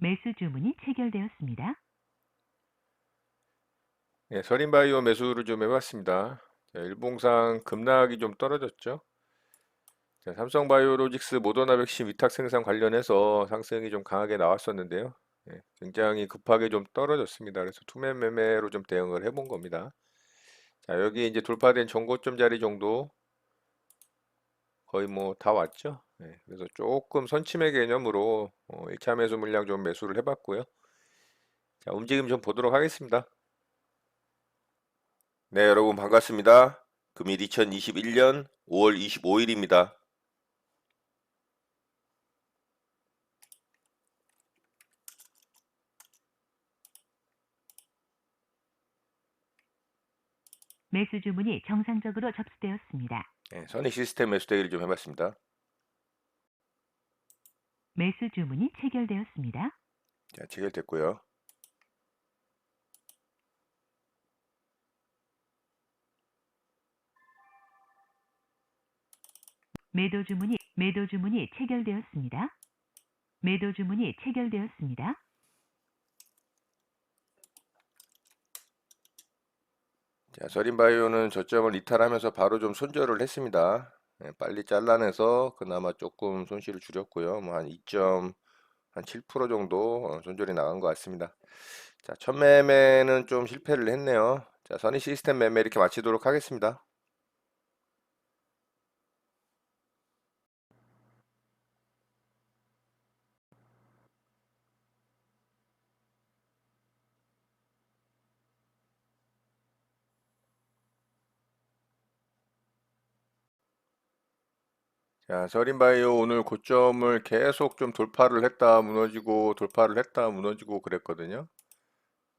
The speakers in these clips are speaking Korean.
매수 주문이 체결되었습니다. 네, 서린바이오 매수를 좀 해봤습니다. 자, 일봉상 급락이 좀 떨어졌죠. 자, 삼성바이오로직스 모더나 백신 위탁 생산 관련해서 상승이 좀 강하게 나왔었는데요. 굉장히 급하게 좀 떨어졌습니다. 그래서 투매 매매로 좀 대응을 해본 겁니다. 자, 여기 이제 돌파된 전고점 자리 정도 거의 뭐 다 왔죠. 그래서 조금 선침의 개념으로 1차 매수 물량 좀 매수를 해봤고요. 자, 움직임 좀 보도록 하겠습니다. 네, 여러분 반갑습니다. 금일 2021년 5월 25일입니다. 매수 주문이 정상적으로 접수되었습니다. 네, 선의 시스템 매수 대기를 좀 해봤습니다. 매수 주문이 체결되었습니다. 자, 체결됐고요. 매도 주문이 체결되었습니다. 매도 주문이 체결되었습니다. 자, 서린바이오는 저점을 이탈하면서 바로 좀 손절을 했습니다. 빨리 잘라내서 그나마 조금 손실을 줄였고요. 뭐 한 2.7% 정도 손절이 나간 것 같습니다. 자, 첫 매매는 좀 실패를 했네요. 자, 선의 시스템 매매 이렇게 마치도록 하겠습니다. 자, 서린바이오 오늘 고점을 계속 좀 돌파를 했다 무너지고 돌파를 했다 무너지고 그랬거든요.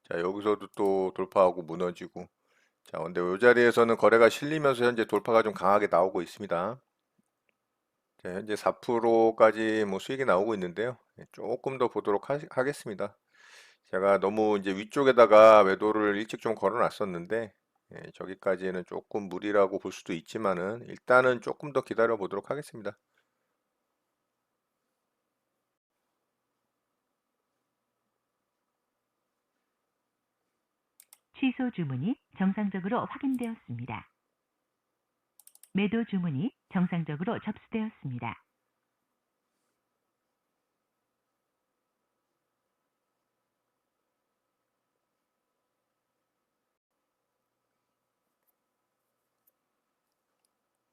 자, 여기서도 또 돌파하고 무너지고. 자, 근데 이 자리에서는 거래가 실리면서 현재 돌파가 좀 강하게 나오고 있습니다. 자, 현재 4%까지 뭐 수익이 나오고 있는데요. 조금 더 보도록 하겠습니다. 제가 너무 이제 위쪽에다가 매도를 일찍 좀 걸어 놨었는데, 저기까지는 조금 무리라고 볼 수도 있지만은, 일단은 조금 더 기다려 보도록 하겠습니다. 취소 주문이 정상적으로 확인되었습니다. 매도 주문이 정상적으로 접수되었습니다.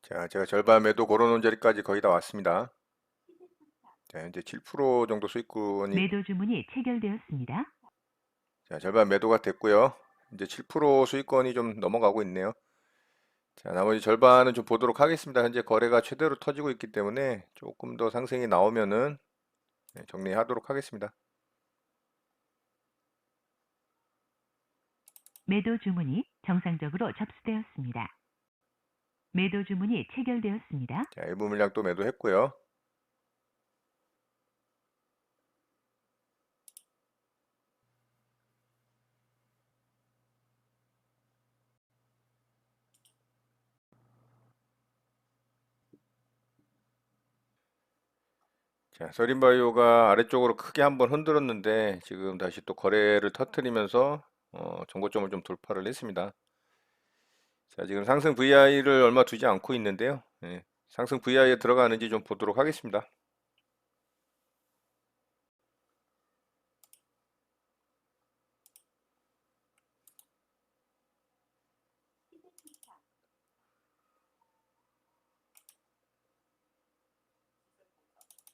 자, 제가 절반 매도 걸어놓은 자리까지 거의 다 왔습니다. 자, 현재 7% 정도 수익권이, 매도 주문이 체결되었습니다. 자, 절반 매도가 됐고요. 이제 7% 수익권이 좀 넘어가고 있네요. 자, 나머지 절반은 좀 보도록 하겠습니다. 현재 거래가 최대로 터지고 있기 때문에 조금 더 상승이 나오면은 정리하도록 하겠습니다. 매도 주문이 정상적으로 접수되었습니다. 매도 주문이 체결되었습니다. 자, 일부 물량 또 매도했고요. 자, 서린바이오가 아래쪽으로 크게 한번 흔들었는데 지금 다시 또 거래를 터트리면서 정고점을 좀 돌파를 했습니다. 자, 지금 상승 VI를 얼마 두지 않고 있는데요. 상승 VI에 들어가는지 좀 보도록 하겠습니다.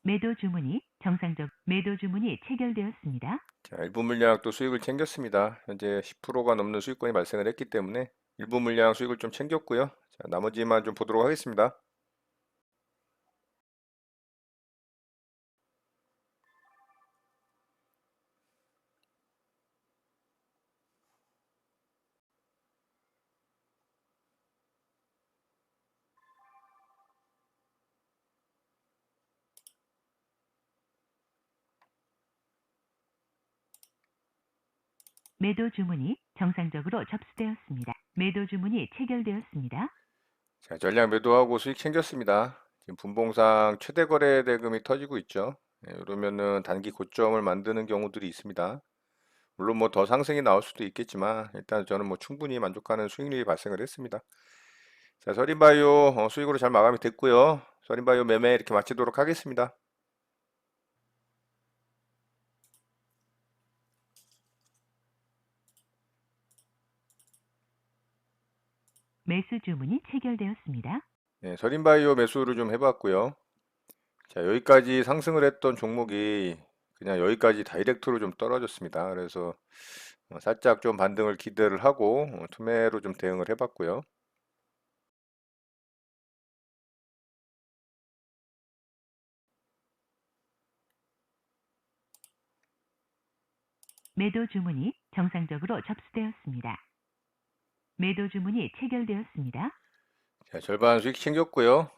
매도 주문이 체결되었습니다. 자, 일부 물량 또 수익을 챙겼습니다. 현재 10%가 넘는 수익권이 발생을 했기 때문에 일부 물량 수익을 좀 챙겼고요. 자, 나머지만 좀 보도록 하겠습니다. 매도 주문이 정상적으로 접수되었습니다. 매도 주문이 체결되었습니다. 자, 전량 매도하고 수익 챙겼습니다. 지금 분봉상 최대 거래 대금이 터지고 있죠. 이러면은 단기 고점을 만드는 경우들이 있습니다. 물론 뭐 더 상승이 나올 수도 있겠지만 일단 저는 뭐 충분히 만족하는 수익률이 발생을 했습니다. 자, 서린바이오 수익으로 잘 마감이 됐고요. 서린바이오 매매 이렇게 마치도록 하겠습니다. 매수 주문이 체결되었습니다. 네, 서린바이오 매수를 좀 해봤고요. 자, 여기까지 상승을 했던 종목이 그냥 여기까지 다이렉트로 좀 떨어졌습니다. 그래서 살짝 좀 반등을 기대를 하고 투매로 좀 대응을 해봤고요. 매도 주문이 정상적으로 접수되었습니다. 매도 주문이 체결되었습니다. 자, 절반 수익 챙겼고요.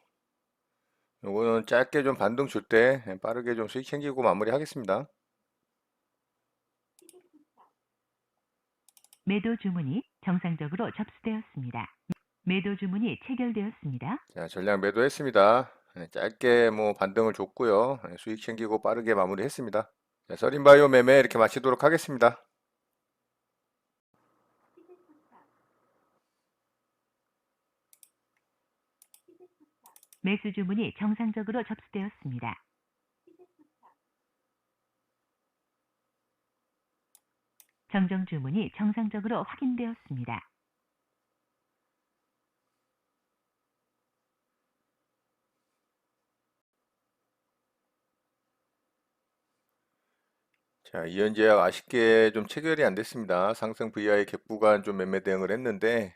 요거는 짧게 좀 반등 줄 때 빠르게 좀 수익 챙기고 마무리하겠습니다. 매도 주문이 정상적으로 접수되었습니다. 매도 주문이 체결되었습니다. 자, 전량 매도했습니다. 짧게 뭐 반등을 줬고요. 수익 챙기고 빠르게 마무리했습니다. 자, 서린바이오 매매 이렇게 마치도록 하겠습니다. 매수 주문이 정상적으로 접수되었습니다. 정정 주문이 정상적으로 확인되었습니다. 자, 이현제약 아쉽게 좀 체결이 안 됐습니다. 상승 VI 갭 구간 좀 매매 대응을 했는데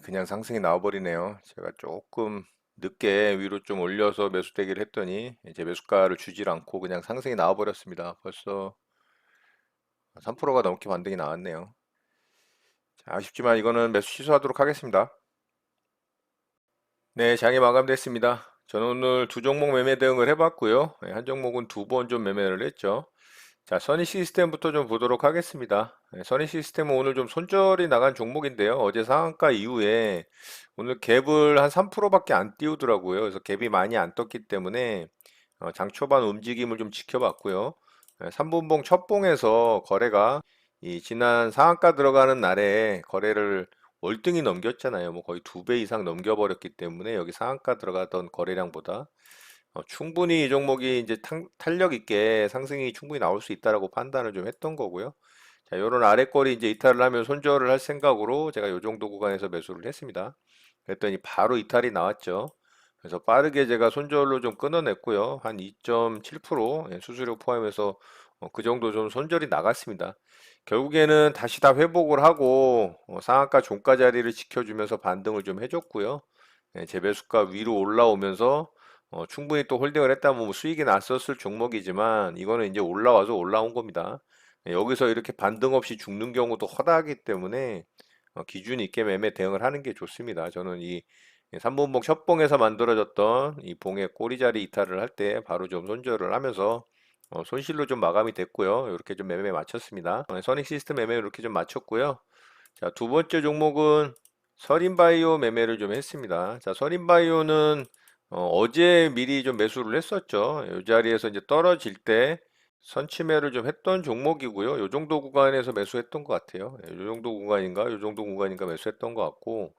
그냥 상승이 나와버리네요. 제가 조금 늦게 위로 좀 올려서 매수 대기를 했더니 이제 매수가를 주질 않고 그냥 상승이 나와버렸습니다. 벌써 3%가 넘게 반등이 나왔네요. 자, 아쉽지만 이거는 매수 취소하도록 하겠습니다. 네, 장이 마감됐습니다. 저는 오늘 두 종목 매매 대응을 해봤고요. 한 종목은 두 번 좀 매매를 했죠. 자, 선희 시스템부터 좀 보도록 하겠습니다. 선희 시스템은 오늘 좀 손절이 나간 종목인데요. 어제 상한가 이후에 오늘 갭을 한 3%밖에 안 띄우더라고요. 그래서 갭이 많이 안 떴기 때문에 장 초반 움직임을 좀 지켜봤고요. 3분봉 첫 봉에서 거래가 이 지난 상한가 들어가는 날에 거래를 월등히 넘겼잖아요. 뭐 거의 2배 이상 넘겨버렸기 때문에 여기 상한가 들어가던 거래량보다 충분히 이 종목이 이제 탄력 있게 상승이 충분히 나올 수 있다라고 판단을 좀 했던 거고요. 자, 요런 아랫거리 이제 이탈을 하면 손절을 할 생각으로 제가 요 정도 구간에서 매수를 했습니다. 그랬더니 바로 이탈이 나왔죠. 그래서 빠르게 제가 손절로 좀 끊어냈고요. 한 2.7% 수수료 포함해서 그 정도 좀 손절이 나갔습니다. 결국에는 다시 다 회복을 하고 상한가 종가 자리를 지켜주면서 반등을 좀 해줬고요. 제 매수가 위로 올라오면서 충분히 또 홀딩을 했다면 뭐 수익이 났었을 종목이지만 이거는 이제 올라와서 올라온 겁니다. 여기서 이렇게 반등 없이 죽는 경우도 허다하기 때문에 기준 있게 매매 대응을 하는 게 좋습니다. 저는 이 3분봉 첫봉에서 만들어졌던 이 봉의 꼬리자리 이탈을 할 때 바로 좀 손절을 하면서 손실로 좀 마감이 됐고요. 이렇게 좀 매매 마쳤습니다. 선익 시스템 매매 이렇게 좀 마쳤고요. 자, 두 번째 종목은 서린바이오 매매를 좀 했습니다. 자, 서린바이오는 제 미리 좀 매수를 했었죠. 이 자리에서 이제 떨어질 때 선취매를 좀 했던 종목이고요. 이 정도 구간에서 매수했던 것 같아요. 이 정도 구간인가? 이 정도 구간인가 매수했던 것 같고.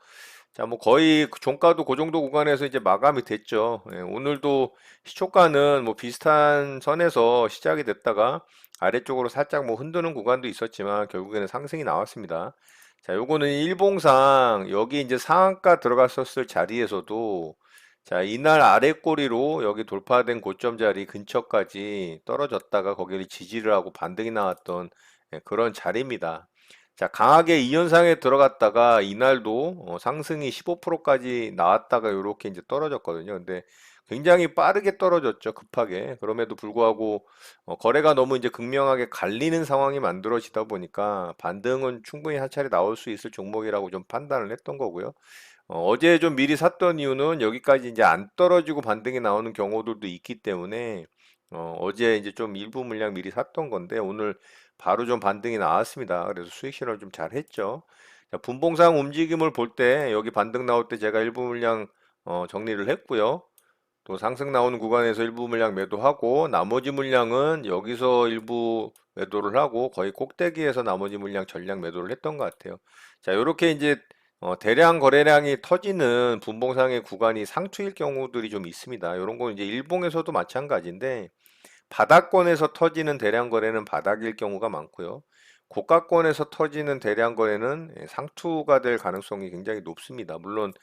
자, 뭐 거의 그 종가도 그 정도 구간에서 이제 마감이 됐죠. 오늘도 시초가는 뭐 비슷한 선에서 시작이 됐다가 아래쪽으로 살짝 뭐 흔드는 구간도 있었지만 결국에는 상승이 나왔습니다. 자, 요거는 일봉상 여기 이제 상한가 들어갔었을 자리에서도 자, 이날 아래 꼬리로 여기 돌파된 고점 자리 근처까지 떨어졌다가 거기를 지지를 하고 반등이 나왔던 그런 자리입니다. 자, 강하게 이 현상에 들어갔다가 이날도 상승이 15%까지 나왔다가 이렇게 이제 떨어졌거든요. 근데 굉장히 빠르게 떨어졌죠, 급하게. 그럼에도 불구하고 거래가 너무 이제 극명하게 갈리는 상황이 만들어지다 보니까 반등은 충분히 한 차례 나올 수 있을 종목이라고 좀 판단을 했던 거고요. 어제 좀 미리 샀던 이유는 여기까지 이제 안 떨어지고 반등이 나오는 경우들도 있기 때문에 어제 이제 좀 일부 물량 미리 샀던 건데 오늘 바로 좀 반등이 나왔습니다. 그래서 수익 실현을 좀 잘 했죠. 자, 분봉상 움직임을 볼 때 여기 반등 나올 때 제가 일부 물량 정리를 했고요. 또 상승 나오는 구간에서 일부 물량 매도하고 나머지 물량은 여기서 일부 매도를 하고 거의 꼭대기에서 나머지 물량 전량 매도를 했던 것 같아요. 자, 이렇게 이제 대량 거래량이 터지는 분봉상의 구간이 상투일 경우들이 좀 있습니다. 이런 건 이제 일봉에서도 마찬가지인데 바닥권에서 터지는 대량 거래는 바닥일 경우가 많고요. 고가권에서 터지는 대량 거래는 상투가 될 가능성이 굉장히 높습니다. 물론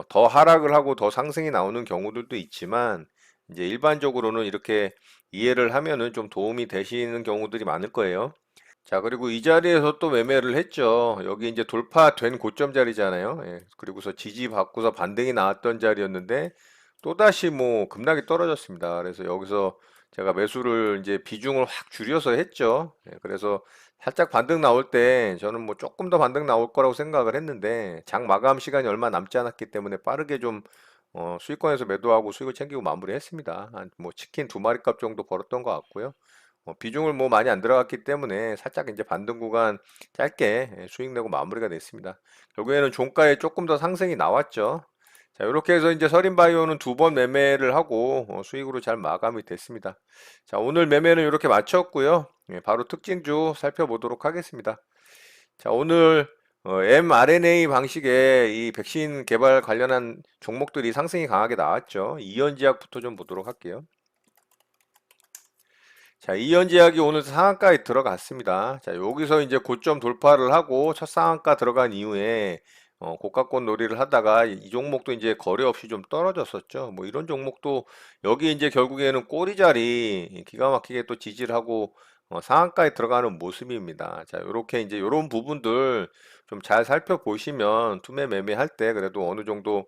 더 하락을 하고 더 상승이 나오는 경우들도 있지만 이제 일반적으로는 이렇게 이해를 하면은 좀 도움이 되시는 경우들이 많을 거예요. 자, 그리고 이 자리에서 또 매매를 했죠. 여기 이제 돌파된 고점 자리잖아요. 예, 그리고서 지지 받고서 반등이 나왔던 자리였는데 또다시 뭐 급락이 떨어졌습니다. 그래서 여기서 제가 매수를 이제 비중을 확 줄여서 했죠. 예, 그래서 살짝 반등 나올 때 저는 뭐 조금 더 반등 나올 거라고 생각을 했는데 장 마감 시간이 얼마 남지 않았기 때문에 빠르게 좀 수익권에서 매도하고 수익을 챙기고 마무리했습니다. 한 뭐 치킨 두 마리 값 정도 벌었던 것 같고요. 비중을 뭐 많이 안 들어갔기 때문에 살짝 이제 반등 구간 짧게 수익 내고 마무리가 됐습니다. 결국에는 종가에 조금 더 상승이 나왔죠. 자, 이렇게 해서 이제 서린바이오는 두 번 매매를 하고 수익으로 잘 마감이 됐습니다. 자, 오늘 매매는 이렇게 마쳤고요. 예, 바로 특징주 살펴보도록 하겠습니다. 자, 오늘 mRNA 방식의 이 백신 개발 관련한 종목들이 상승이 강하게 나왔죠. 이연제약부터 좀 보도록 할게요. 자, 이연제약이 오늘 상한가에 들어갔습니다. 자, 여기서 이제 고점 돌파를 하고 첫 상한가 들어간 이후에 고가권 놀이를 하다가 이 종목도 이제 거래 없이 좀 떨어졌었죠. 뭐 이런 종목도 여기 이제 결국에는 꼬리자리 기가 막히게 또 지지를 하고 상한가에 들어가는 모습입니다. 자, 요렇게 이제 요런 부분들 좀 잘 살펴보시면 투매 매매할 때 그래도 어느 정도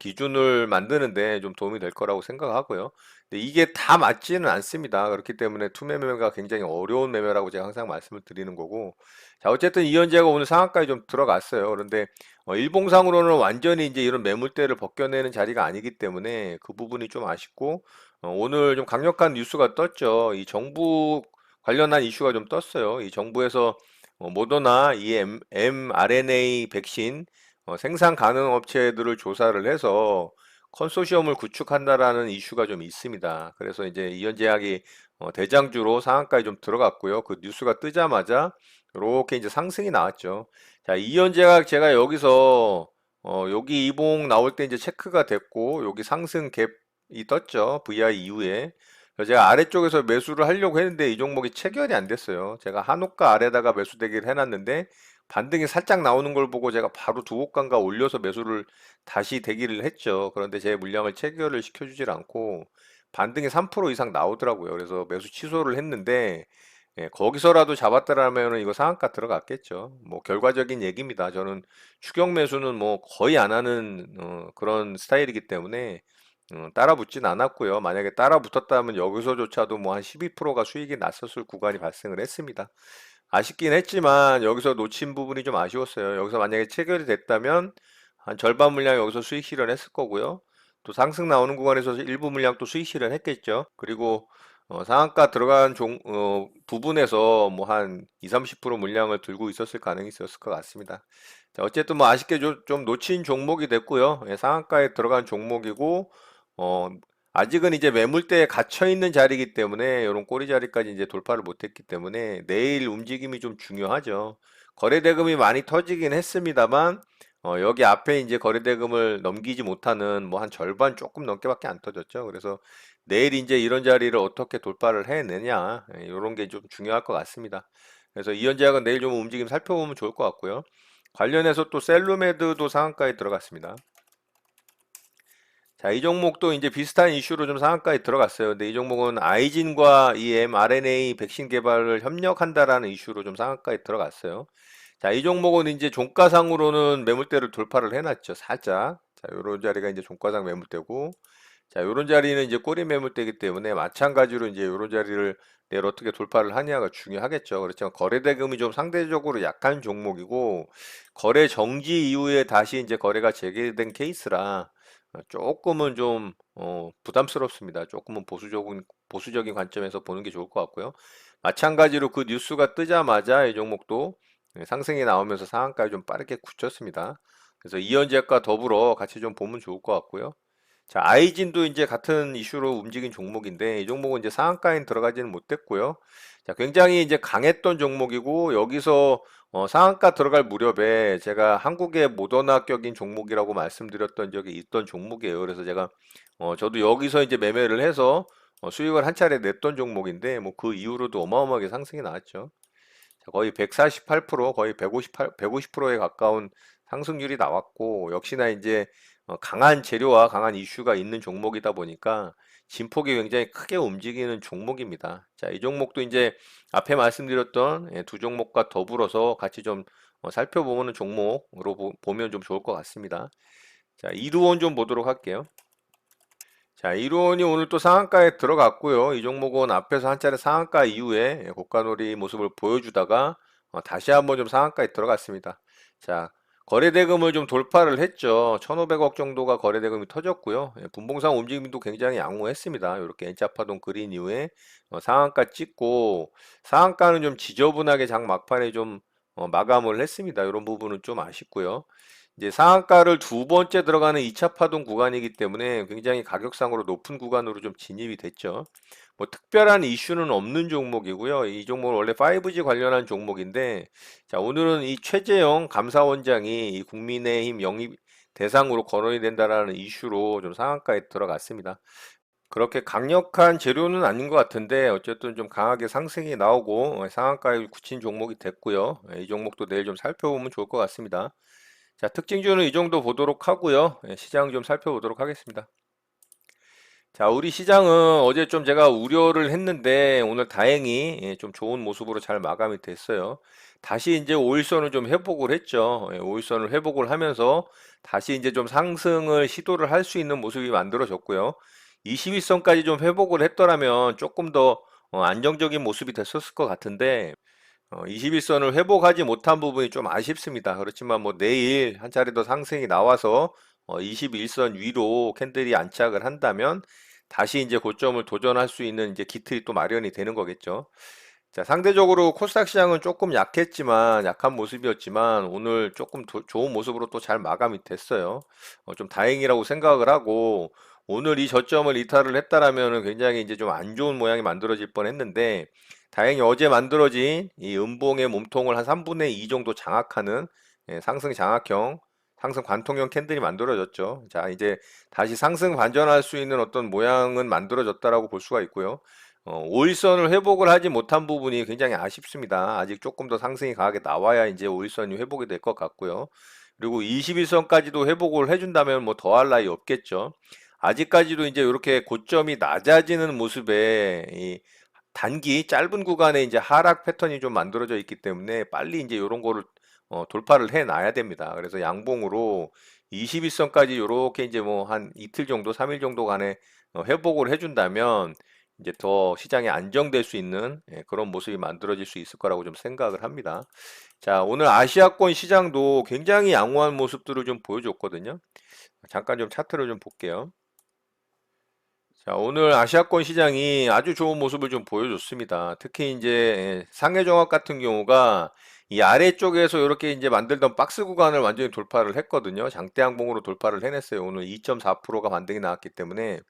기준을 만드는데 좀 도움이 될 거라고 생각하고요. 근데 이게 다 맞지는 않습니다. 그렇기 때문에 투매 매매가 굉장히 어려운 매매라고 제가 항상 말씀을 드리는 거고. 자, 어쨌든 이현재가 오늘 상한가에 좀 들어갔어요. 그런데 일봉상으로는 완전히 이제 이런 매물대를 벗겨내는 자리가 아니기 때문에 그 부분이 좀 아쉽고, 오늘 좀 강력한 뉴스가 떴죠. 이 정부 관련한 이슈가 좀 떴어요. 이 정부에서 모더나 이 mRNA 백신 생산 가능 업체들을 조사를 해서 컨소시엄을 구축한다라는 이슈가 좀 있습니다. 그래서 이제 이현제약이 대장주로 상한가에 좀 들어갔고요. 그 뉴스가 뜨자마자 이렇게 이제 상승이 나왔죠. 자, 이현제약 제가 여기서 여기 이봉 나올 때 이제 체크가 됐고 여기 상승 갭이 떴죠. VI 이후에. 그래서 제가 아래쪽에서 매수를 하려고 했는데 이 종목이 체결이 안 됐어요. 제가 한호가 아래다가 매수 대기를 해놨는데 반등이 살짝 나오는 걸 보고 제가 바로 두 호가인가 올려서 매수를 다시 대기를 했죠. 그런데 제 물량을 체결을 시켜주질 않고 반등이 3% 이상 나오더라고요. 그래서 매수 취소를 했는데 거기서라도 잡았더라면 이거 상한가 들어갔겠죠. 뭐 결과적인 얘기입니다. 저는 추격 매수는 뭐 거의 안 하는 그런 스타일이기 때문에 따라 붙진 않았고요. 만약에 따라 붙었다면 여기서조차도 뭐 한 12%가 수익이 났었을 구간이 발생을 했습니다. 아쉽긴 했지만 여기서 놓친 부분이 좀 아쉬웠어요. 여기서 만약에 체결이 됐다면 한 절반 물량 여기서 수익 실현했을 거고요. 또 상승 나오는 구간에서 일부 물량 또 수익 실현했겠죠. 그리고 상한가 들어간 부분에서 뭐 한 2, 30% 물량을 들고 있었을 가능성이 있었을 것 같습니다. 자, 어쨌든 뭐 아쉽게 좀 놓친 종목이 됐고요. 예, 상한가에 들어간 종목이고 어, 아직은 이제 매물대에 갇혀 있는 자리이기 때문에 이런 꼬리 자리까지 이제 돌파를 못했기 때문에 내일 움직임이 좀 중요하죠. 거래 대금이 많이 터지긴 했습니다만 여기 앞에 이제 거래 대금을 넘기지 못하는 뭐 한 절반 조금 넘게밖에 안 터졌죠. 그래서 내일 이제 이런 자리를 어떻게 돌파를 해내냐 이런 게 좀 중요할 것 같습니다. 그래서 이현제약은 내일 좀 움직임 살펴보면 좋을 것 같고요. 관련해서 또 셀루메드도 상한가에 들어갔습니다. 자, 이 종목도 이제 비슷한 이슈로 좀 상한가에 들어갔어요. 근데 이 종목은 아이진과 이 mRNA 백신 개발을 협력한다라는 이슈로 좀 상한가에 들어갔어요. 자, 이 종목은 이제 종가상으로는 매물대를 돌파를 해놨죠. 살짝. 자, 요런 자리가 이제 종가상 매물대고, 자, 요런 자리는 이제 꼬리 매물대이기 때문에 마찬가지로 이제 요런 자리를 내일 어떻게 돌파를 하냐가 중요하겠죠. 그렇지만 거래 대금이 좀 상대적으로 약한 종목이고, 거래 정지 이후에 다시 이제 거래가 재개된 케이스라 조금은 좀 부담스럽습니다. 조금은 보수적인 관점에서 보는 게 좋을 것 같고요. 마찬가지로 그 뉴스가 뜨자마자 이 종목도 상승이 나오면서 상한가에 좀 빠르게 굳혔습니다. 그래서 이현제약과 더불어 같이 좀 보면 좋을 것 같고요. 자, 아이진도 이제 같은 이슈로 움직인 종목인데 이 종목은 이제 상한가에 들어가지는 못했고요. 자, 굉장히 이제 강했던 종목이고 여기서 상한가 들어갈 무렵에 제가 한국의 모더나격인 종목이라고 말씀드렸던 적이 있던 종목이에요. 그래서 제가 저도 여기서 이제 매매를 해서 수익을 한 차례 냈던 종목인데 뭐 그 이후로도 어마어마하게 상승이 나왔죠. 자, 거의 148%, 거의 150%에 가까운 상승률이 나왔고, 역시나 이제 강한 재료와 강한 이슈가 있는 종목이다 보니까 진폭이 굉장히 크게 움직이는 종목입니다. 자, 이 종목도 이제 앞에 말씀드렸던 두 종목과 더불어서 같이 좀 살펴보는 종목으로 보면 좀 좋을 것 같습니다. 자, 이루온 좀 보도록 할게요. 자, 이론이 오늘 또 상한가에 들어갔고요. 이 종목은 앞에서 한 차례 상한가 이후에 고가놀이 모습을 보여주다가 다시 한번 좀 상한가에 들어갔습니다. 자, 거래대금을 좀 돌파를 했죠. 1,500억 정도가 거래대금이 터졌고요. 분봉상 움직임도 굉장히 양호했습니다. 이렇게 N자파동 그린 이후에 상한가 찍고 상한가는 좀 지저분하게 장 막판에 좀 마감을 했습니다. 이런 부분은 좀 아쉽고요. 이제 상한가를 두 번째 들어가는 2차 파동 구간이기 때문에 굉장히 가격상으로 높은 구간으로 좀 진입이 됐죠. 뭐 특별한 이슈는 없는 종목이고요. 이 종목은 원래 5G 관련한 종목인데, 자, 오늘은 이 최재형 감사원장이 이 국민의힘 영입 대상으로 거론이 된다라는 이슈로 좀 상한가에 들어갔습니다. 그렇게 강력한 재료는 아닌 것 같은데 어쨌든 좀 강하게 상승이 나오고 상한가에 굳힌 종목이 됐고요. 이 종목도 내일 좀 살펴보면 좋을 것 같습니다. 자, 특징주는 이 정도 보도록 하고요. 시장 좀 살펴보도록 하겠습니다. 자, 우리 시장은 어제 좀 제가 우려를 했는데 오늘 다행히 좀 좋은 모습으로 잘 마감이 됐어요. 다시 이제 5일선을 좀 회복을 했죠. 5일선을 회복을 하면서 다시 이제 좀 상승을 시도를 할 수 있는 모습이 만들어졌고요. 21선까지 좀 회복을 했더라면 조금 더 안정적인 모습이 됐었을 것 같은데 21선을 회복하지 못한 부분이 좀 아쉽습니다. 그렇지만 뭐 내일 한 차례 더 상승이 나와서 21선 위로 캔들이 안착을 한다면 다시 이제 고점을 도전할 수 있는 이제 기틀이 또 마련이 되는 거겠죠. 자, 상대적으로 코스닥 시장은 조금 약했지만 약한 모습이었지만 오늘 조금 좋은 모습으로 또 잘 마감이 됐어요. 좀 다행이라고 생각을 하고 오늘 이 저점을 이탈을 했다라면 굉장히 이제 좀 안 좋은 모양이 만들어질 뻔했는데 다행히 어제 만들어진 이 음봉의 몸통을 한 3분의 2 정도 장악하는 상승 장악형 상승 관통형 캔들이 만들어졌죠. 자, 이제 다시 상승 반전할 수 있는 어떤 모양은 만들어졌다라고 볼 수가 있고요. 5일선을 회복을 하지 못한 부분이 굉장히 아쉽습니다. 아직 조금 더 상승이 강하게 나와야 이제 5일선이 회복이 될 것 같고요. 그리고 21선까지도 회복을 해준다면 뭐 더할 나위 없겠죠. 아직까지도 이제 이렇게 고점이 낮아지는 모습에 이 단기 짧은 구간에 이제 하락 패턴이 좀 만들어져 있기 때문에 빨리 이제 이런 거를 돌파를 해 놔야 됩니다. 그래서 양봉으로 21선까지 이렇게 이제 뭐 한 이틀 정도, 3일 정도 간에 회복을 해준다면 이제 더 시장이 안정될 수 있는 그런 모습이 만들어질 수 있을 거라고 좀 생각을 합니다. 자, 오늘 아시아권 시장도 굉장히 양호한 모습들을 좀 보여줬거든요. 잠깐 좀 차트를 좀 볼게요. 자, 오늘 아시아권 시장이 아주 좋은 모습을 좀 보여줬습니다. 특히 이제 상해종합 같은 경우가 이 아래쪽에서 이렇게 이제 만들던 박스 구간을 완전히 돌파를 했거든요. 장대 항봉으로 돌파를 해냈어요. 오늘 2.4%가 반등이 나왔기 때문에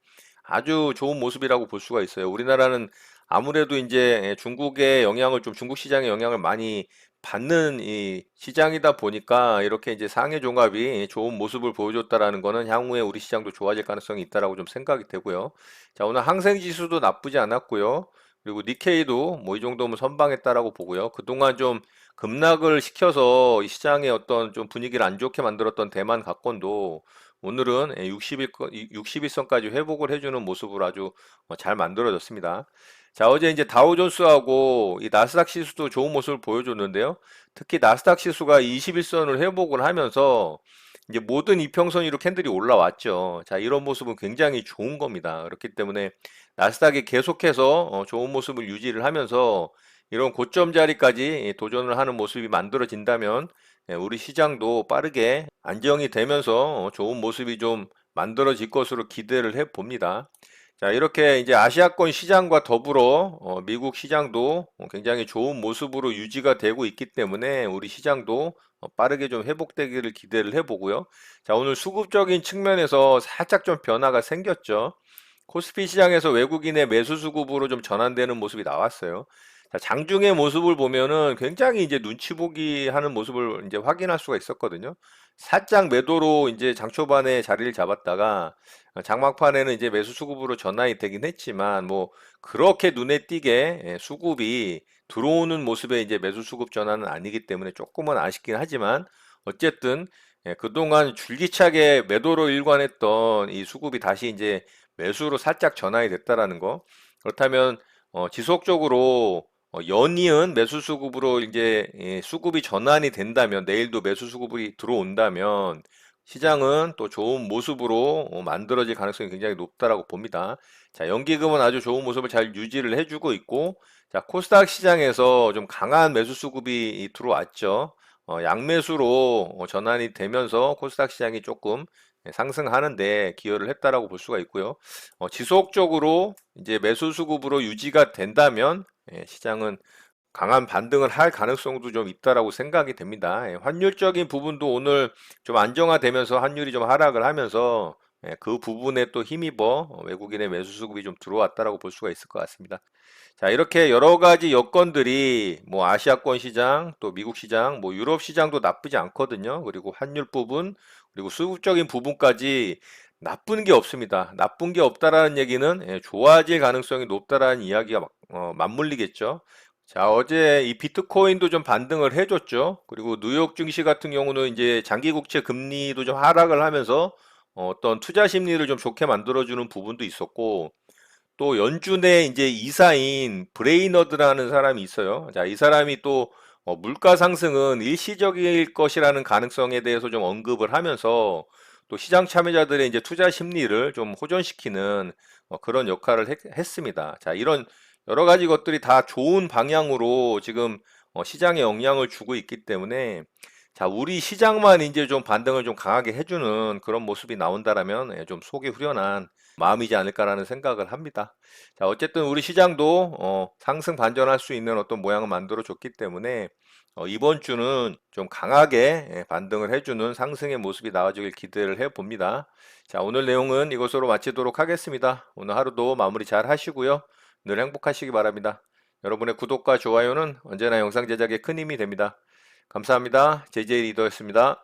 아주 좋은 모습이라고 볼 수가 있어요. 우리나라는 아무래도 이제 중국의 영향을 좀 중국 시장의 영향을 많이 받는 이 시장이다 보니까 이렇게 이제 상해 종합이 좋은 모습을 보여줬다라는 거는 향후에 우리 시장도 좋아질 가능성이 있다라고 좀 생각이 되고요. 자, 오늘 항생 지수도 나쁘지 않았고요. 그리고 니케이도 뭐 이 정도면 선방했다라고 보고요. 그동안 좀 급락을 시켜서 이 시장의 어떤 좀 분위기를 안 좋게 만들었던 대만 갑건도 오늘은 60일선까지 회복을 해주는 모습으로 아주 잘 만들어졌습니다. 자, 어제 이제 다우존스하고 이 나스닥 지수도 좋은 모습을 보여줬는데요. 특히 나스닥 지수가 21선을 회복을 하면서 이제 모든 이평선 위로 캔들이 올라왔죠. 자, 이런 모습은 굉장히 좋은 겁니다. 그렇기 때문에 나스닥이 계속해서 좋은 모습을 유지를 하면서 이런 고점 자리까지 도전을 하는 모습이 만들어진다면 우리 시장도 빠르게 안정이 되면서 좋은 모습이 좀 만들어질 것으로 기대를 해 봅니다. 자, 이렇게 이제 아시아권 시장과 더불어 미국 시장도 굉장히 좋은 모습으로 유지가 되고 있기 때문에 우리 시장도 빠르게 좀 회복되기를 기대를 해보고요. 자, 오늘 수급적인 측면에서 살짝 좀 변화가 생겼죠. 코스피 시장에서 외국인의 매수 수급으로 좀 전환되는 모습이 나왔어요. 자, 장중의 모습을 보면은 굉장히 이제 눈치 보기 하는 모습을 이제 확인할 수가 있었거든요. 살짝 매도로 이제 장 초반에 자리를 잡았다가 장막판에는 이제 매수 수급으로 전환이 되긴 했지만 뭐 그렇게 눈에 띄게 수급이 들어오는 모습의 이제 매수 수급 전환은 아니기 때문에 조금은 아쉽긴 하지만 어쨌든 그동안 줄기차게 매도로 일관했던 이 수급이 다시 이제 매수로 살짝 전환이 됐다라는 거. 그렇다면 지속적으로 연이은 매수 수급으로 이제 수급이 전환이 된다면 내일도 매수 수급이 들어온다면 시장은 또 좋은 모습으로 만들어질 가능성이 굉장히 높다라고 봅니다. 자, 연기금은 아주 좋은 모습을 잘 유지를 해주고 있고, 자, 코스닥 시장에서 좀 강한 매수 수급이 들어왔죠. 양매수로 전환이 되면서 코스닥 시장이 조금 상승하는데 기여를 했다라고 볼 수가 있고요. 지속적으로 이제 매수 수급으로 유지가 된다면 시장은 강한 반등을 할 가능성도 좀 있다라고 생각이 됩니다. 환율적인 부분도 오늘 좀 안정화되면서 환율이 좀 하락을 하면서 그 부분에 또 힘입어 외국인의 매수 수급이 좀 들어왔다라고 볼 수가 있을 것 같습니다. 자, 이렇게 여러 가지 여건들이 뭐 아시아권 시장, 또 미국 시장, 뭐 유럽 시장도 나쁘지 않거든요. 그리고 환율 부분, 그리고 수급적인 부분까지 나쁜 게 없습니다. 나쁜 게 없다라는 얘기는 좋아질 가능성이 높다라는 이야기가 맞물리겠죠. 자, 어제 이 비트코인도 좀 반등을 해줬죠. 그리고 뉴욕 증시 같은 경우는 이제 장기 국채 금리도 좀 하락을 하면서 어떤 투자 심리를 좀 좋게 만들어주는 부분도 있었고, 또 연준의 이제 이사인 브레이너드라는 사람이 있어요. 자, 이 사람이 또 물가 상승은 일시적일 것이라는 가능성에 대해서 좀 언급을 하면서 또 시장 참여자들의 이제 투자 심리를 좀 호전시키는 그런 역할을 했습니다. 자, 이런 여러 가지 것들이 다 좋은 방향으로 지금 시장에 영향을 주고 있기 때문에 자, 우리 시장만 이제 좀 반등을 좀 강하게 해주는 그런 모습이 나온다라면 좀 속이 후련한 마음이지 않을까라는 생각을 합니다. 자, 어쨌든 우리 시장도 상승 반전할 수 있는 어떤 모양을 만들어 줬기 때문에 이번 주는 좀 강하게 반등을 해주는 상승의 모습이 나와주길 기대를 해봅니다. 자, 오늘 내용은 이것으로 마치도록 하겠습니다. 오늘 하루도 마무리 잘 하시고요. 늘 행복하시기 바랍니다. 여러분의 구독과 좋아요는 언제나 영상 제작에 큰 힘이 됩니다. 감사합니다. JJ 리더였습니다.